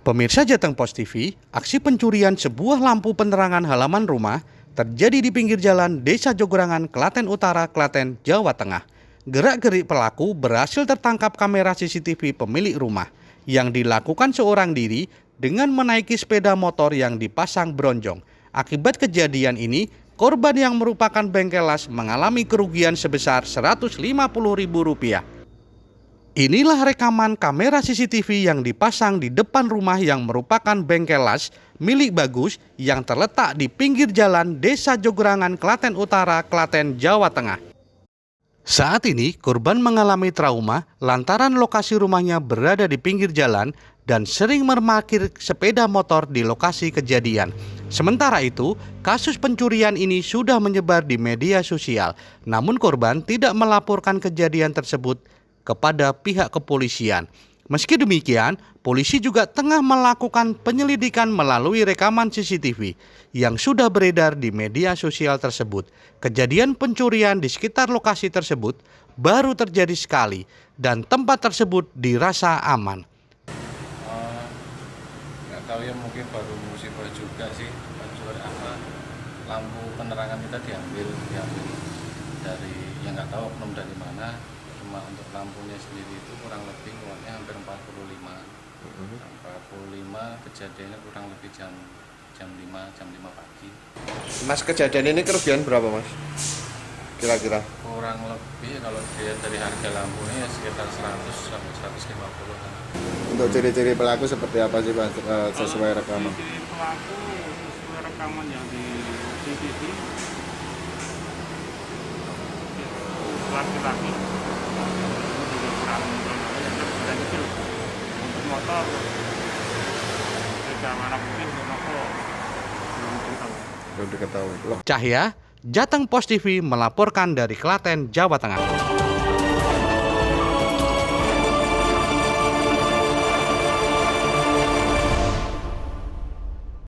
Pemirsa Jateng Pos TV, aksi pencurian sebuah lampu penerangan halaman rumah terjadi di pinggir jalan Desa Jogerangan, Klaten Utara, Klaten, Jawa Tengah. Gerak-gerik pelaku berhasil tertangkap kamera CCTV pemilik rumah yang dilakukan seorang diri dengan menaiki sepeda motor yang dipasang bronjong. Akibat kejadian ini, korban yang merupakan bengkel las mengalami kerugian sebesar Rp150.000. Inilah rekaman kamera CCTV yang dipasang di depan rumah yang merupakan bengkel las milik Bagus yang terletak di pinggir jalan Desa Jogerangan, Klaten Utara, Klaten, Jawa Tengah. Saat ini korban mengalami trauma lantaran lokasi rumahnya berada di pinggir jalan dan sering memarkir sepeda motor di lokasi kejadian. Sementara itu, kasus pencurian ini sudah menyebar di media sosial, namun korban tidak melaporkan kejadian tersebut kepada pihak kepolisian. Meski demikian, polisi juga tengah melakukan penyelidikan melalui rekaman CCTV yang sudah beredar di media sosial tersebut. Kejadian pencurian di sekitar lokasi tersebut baru terjadi sekali dan tempat tersebut dirasa aman. Nggak tahu ya, mungkin baru musibah juga sih. Pencurian lampu penerangan kita diambil dari yang nggak tahu oknum dari mana. Cuma untuk lampunya sendiri itu kurang lebih uangnya hampir 45. 45 kejadiannya kurang lebih jam 5 pagi. Mas, kejadian ini kerugian berapa, Mas? Kira-kira? Kurang lebih kalau dilihat dari harga lampunya ya sekitar 100 sampai 150 kan. Untuk ciri-ciri pelaku seperti apa sih, Mas, sesuai rekaman? Ciri pelaku sesuai rekaman yang di CCTV laki-laki juga kurang sudah kecil untuk motor sejauh mana mungkin untuk motor belum diketahui. Belum diketahui. Cahya, Jateng Pos TV melaporkan dari Klaten, Jawa Tengah.